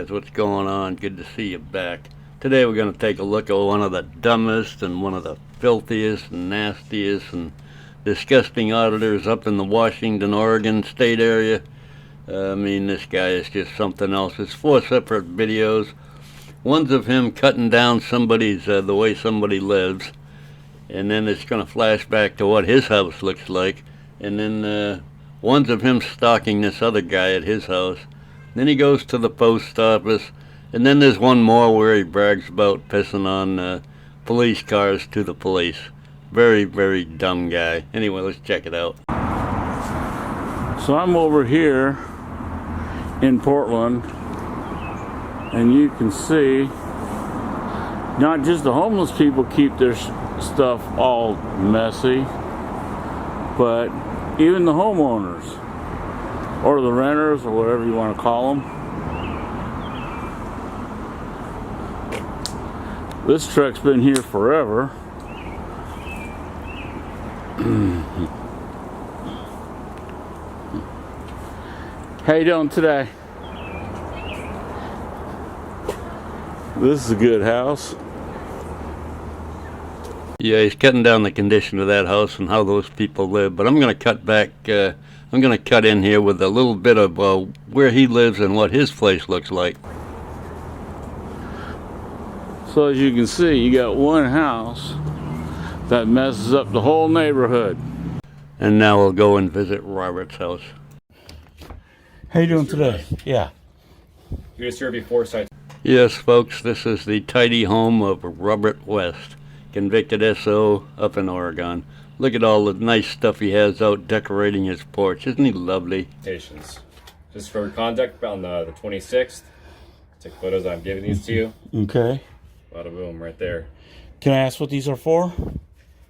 guys, what's going on? Good to see you back. Today we're going to take a look at one of the dumbest and one of the filthiest and nastiest and disgusting auditors up in the Washington, Oregon state area. I mean, this guy is just something else. It's 4 separate videos. One's of him cutting down somebody's, the way somebody lives. And then it's going to flash back to what his house looks like. And then one's of him stalking this other guy at his house. Then he goes to the post office, and then there's one more where he brags about pissing on police cars to the police. Very, very dumb guy. Anyway, let's check it out. So I'm over here in Portland, and you can see not just the homeless people keep their stuff all messy, but even the homeowners or the renters or whatever you want to call them. This truck's been here forever. How you doing today? This is a good house. Yeah, he's cutting down the condition of that house and how those people live. But I'm going to cut back, I'm going to cut in here with a little bit of where he lives and what his place looks like. So as you can see, you got one house that messes up the whole neighborhood. And now we'll go and visit Robert's house. How you doing today? Yeah. You're going to serve you 4 sites. Yes, folks, this is the tidy home of Robert West, convicted SO up in Oregon. Look at all the nice stuff he has out decorating his porch. Isn't he lovely? Just for conduct, on the 26th, take photos. I'm giving these to you. Okay. Bada boom, right there. Can I ask what these are for?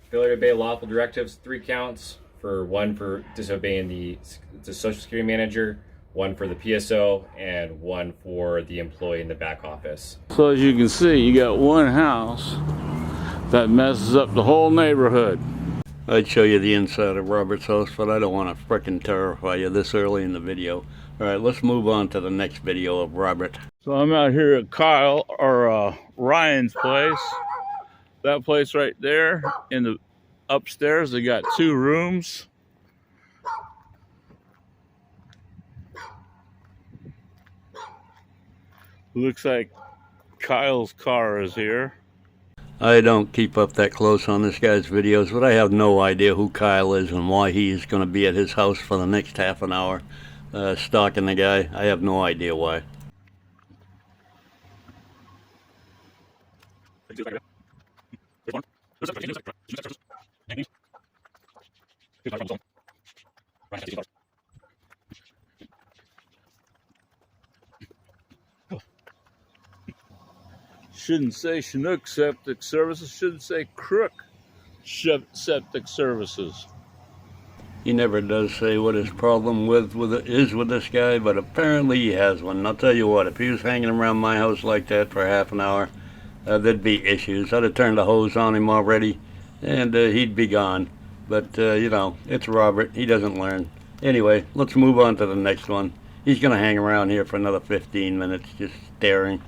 Failure to obey lawful directives, 3 counts. For 1 for disobeying the Social Security manager, 1 for the PSO, and 1 for the employee in the back office. So as you can see, you got one house that messes up the whole neighborhood. I'd show you the inside of Robert's house, but I don't want to frickin' terrify you this early in the video. Alright, let's move on to the next video of Robert. So I'm out here at Kyle, or Ryan's place. That place right there in the upstairs, they got 2 rooms. Looks like Kyle's car is here. I don't keep up that close on this guy's videos, but I have no idea who Kyle is and why he is going to be at his house for the next half an hour stalking the guy. I have no idea why. Shouldn't say Chinook Septic Services, shouldn't say Crook Septic Services. He never does say what his problem is with this guy, but apparently he has one. And I'll tell you what, if he was hanging around my house like that for half an hour, there'd be issues. I'd have turned the hose on him already, and he'd be gone. But, you know, it's Robert. He doesn't learn. Anyway, let's move on to the next one. He's going to hang around here for another 15 minutes just staring.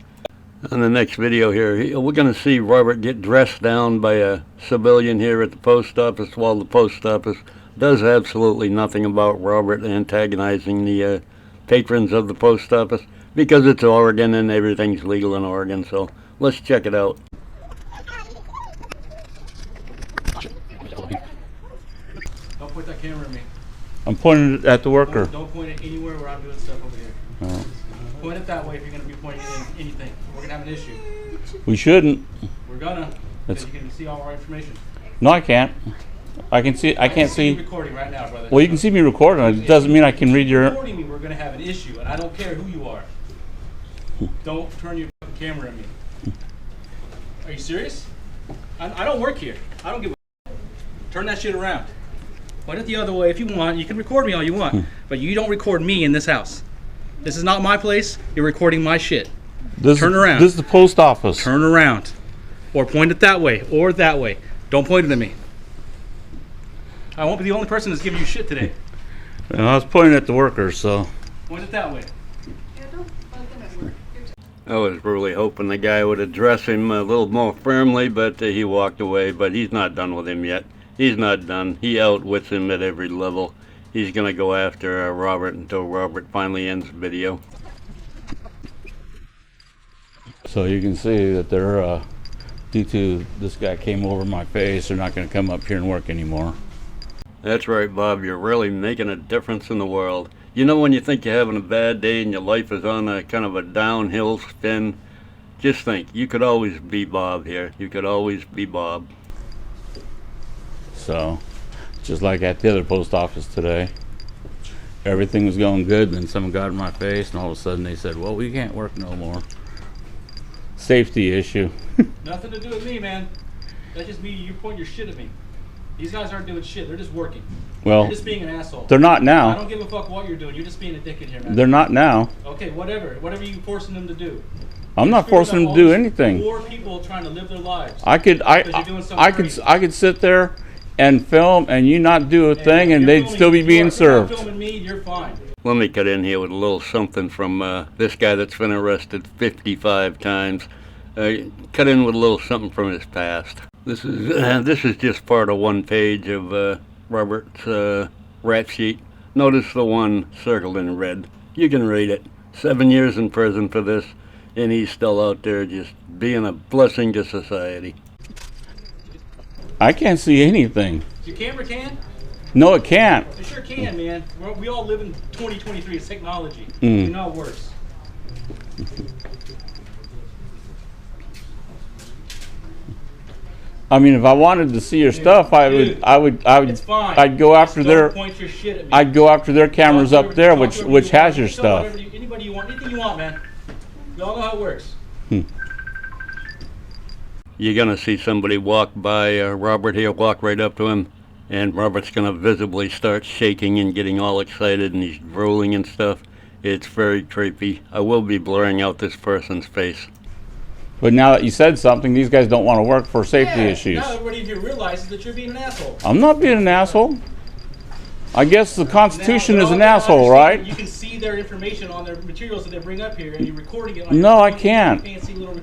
In the next video here, we're going to see Robert get dressed down by a civilian here at the post office, while the post office does absolutely nothing about Robert antagonizing the patrons of the post office, because it's Oregon and everything's legal in Oregon. So let's check it out. Don't point that camera at me. I'm pointing it at the worker. Don't point it anywhere where I'm doing stuff over here. Oh. Point it that way if you're going to be pointing at anything. We're going to have an issue. We shouldn't. We're going to. Because you can see all our information. No, I can't. I can see. I can't see. You're recording right now, brother. Well, you can see me recording. It doesn't mean I can read your. Recording me, we're going to have an issue, and I don't care who you are. Don't turn your camera at me. Are you serious? I don't work here. I don't give a. Turn that shit around. Point it the other way if you want. You can record me all you want, but you don't record me in this house. This is not my place. You're recording my shit. Turn around. This is the post office. Turn around. Or point it that way or that way. Don't point it at me. I won't be the only person that's giving you shit today. I was pointing at the workers, so. Point it that way. I was really hoping the guy would address him a little more firmly, but he walked away. But he's not done with him yet. He's not done. He outwits him at every level. He's going to go after Robert until Robert finally ends the video. So you can see that they're, due to this guy came over my face, they're not going to come up here and work anymore. That's right, Bob. You're really making a difference in the world. You know, when you think you're having a bad day and your life is on a kind of a downhill spin, just think, you could always be Bob here. You could always be Bob. So, just like at the other post office today, everything was going good, then someone got in my face, and all of a sudden they said, well, we can't work no more. Safety issue. Nothing to do with me, man. That's just me. You point your shit at me. These guys aren't doing shit. They're just working. Well, you're just being an asshole. They're not now. I don't give a fuck what you're doing. You're just being a dickhead here, man. They're not now. Okay, whatever. Whatever you forcing them to do. I'm not forcing them to do anything. Poor people trying to live their lives. I could sit there and film and you not do a thing and they'd still be being served. If you're filming me, you're fine. Let me cut in here with a little something from this guy that's been arrested 55 times. Cut in with a little something from his past. This is just part of one page of Robert's rap sheet. Notice the one circled in red. You can read it. 7 years in prison for this, and he's still out there just being a blessing to society. I can't see anything. Your camera can? No, it can't. It sure can, man. We all live in 2023. It's technology. Mm. You're not worse. I mean, if I wanted to see your stuff, It's fine. I'd go after Just their, don't point your shit at me. I'd go after their cameras up there, which has your stuff. Anybody you want, anything you want, man. We all know how it works. You're gonna see somebody walk by Robert here, walk right up to him, and Robert's gonna visibly start shaking and getting all excited, and he's drooling and stuff. It's very creepy. I will be blurring out this person's face. But now that you said something, these guys don't want to work for safety issues. Now everybody here realizes that you're being an asshole. I'm not being an asshole. I guess the Constitution is an asshole, right? You can see their information on their materials that they bring up here, and you're recording it. On No, I can't.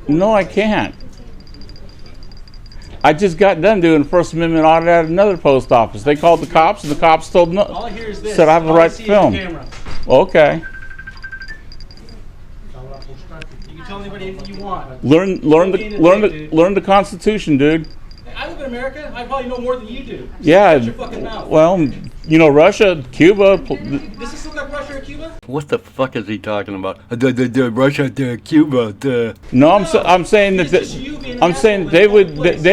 No, I can't. I just got done doing a First Amendment audit at another post office. They called the cops, and the cops told no. All I hear is this. Said I have the right to film. Okay. You can tell anybody anything you want. Learn the Constitution, dude. I live in America. I probably know more than you do. Yeah. Shut your fucking mouth. Well, you know, Russia, Cuba. Does this look like Russia or Cuba? What the fuck is he talking about? Russia, Cuba. No, I'm saying that I'm saying they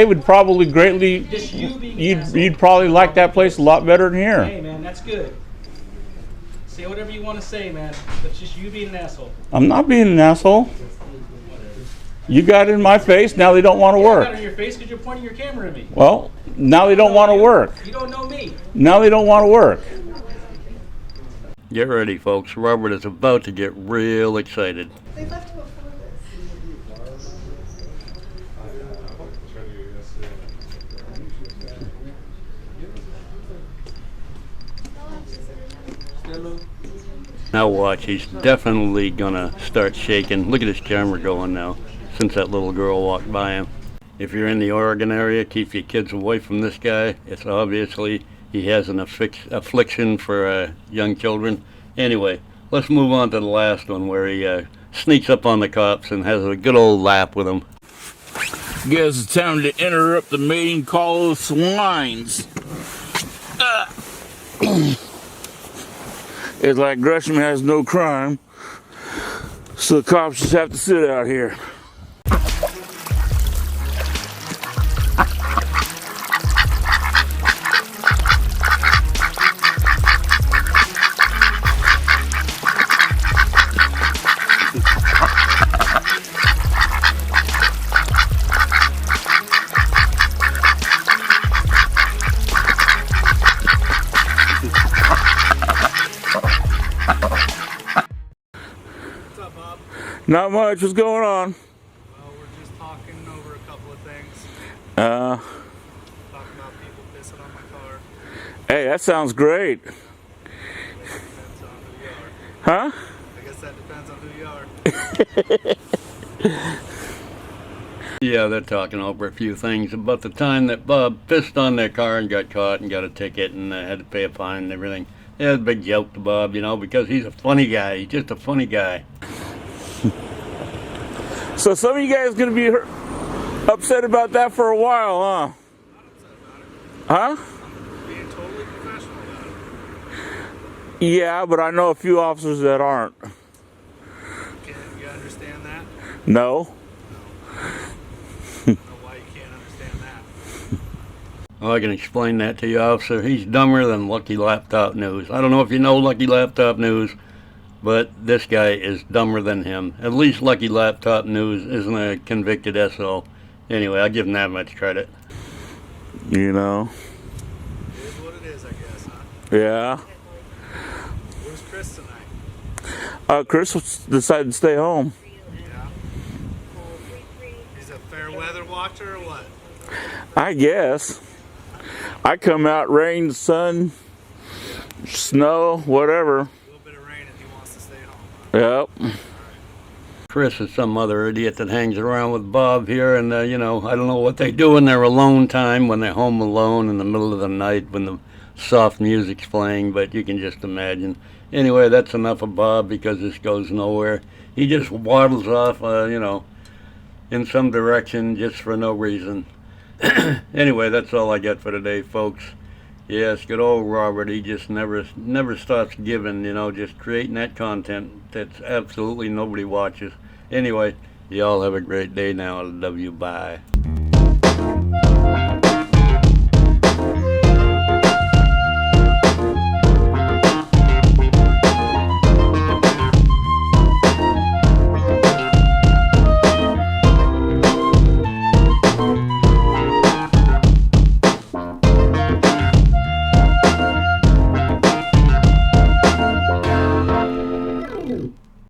would probably greatly. You'd probably like that place a lot better than here. Hey man, that's good. Say whatever you want to say, man. That's just you being an asshole. I'm not being an asshole. You got it in my face. Now they don't want to work. I got it in your face because you're pointing your camera at me. Well, now they don't want to work. You don't know me. Now they don't want to work. Get ready, folks. Robert is about to get real excited. They left before this. Now watch, he's definitely gonna start shaking. Look at his camera going now, since that little girl walked by him. If you're in the Oregon area, keep your kids away from this guy. It's obviously, he has an affliction for young children. Anyway, let's move on to the last one where he sneaks up on the cops and has a good old lap with them. Guess it's time to interrupt the mating call of swines. It's like Gresham has no crime, so the cops just have to sit out here. Not much. What's going on? Well, we're just talking over a couple of things. Uh, Talking about people pissing on my car. Hey, that sounds great. I guess that depends on who you are. Huh? I guess that depends on who you are. Yeah, they're talking over a few things about the time that Bob pissed on their car and got caught and got a ticket and had to pay a fine and everything. Yeah, it's a big joke to Bob, you know, because he's a funny guy. He's just a funny guy. So some of you guys gonna be upset about that for a while, huh? Being totally professional about Yeah, but I know a few officers that aren't. it. Can you understand that? No. I don't know why you can't understand that. Well, I can explain that to you, officer. He's dumber than Lucky Laptop News. I don't know if you know Lucky Laptop News, but this guy is dumber than him. At least Lucky Laptop News isn't a convicted SO. Anyway, I'll give him that much credit. You know. It is what it is, I guess, huh? Yeah. Where's Chris tonight? Chris decided to stay home. Yeah. He's a fair weather watcher or what? I guess. I come out, rain, sun, snow, whatever. A little bit of rain and he wants to stay home. Huh? Yep. Chris is some other idiot that hangs around with Bob here, and you know, I don't know what they do in their alone time when they're home alone in the middle of the night when the soft music's playing, but you can just imagine. Anyway, that's enough of Bob because this goes nowhere. He just waddles off, you know, in some direction just for no reason. Anyway, that's all I got for today, folks. Yes, good old Robert. He just never stops giving, you know, just creating that content that's absolutely nobody watches. Anyway, y'all have a great day now. I love you. Bye.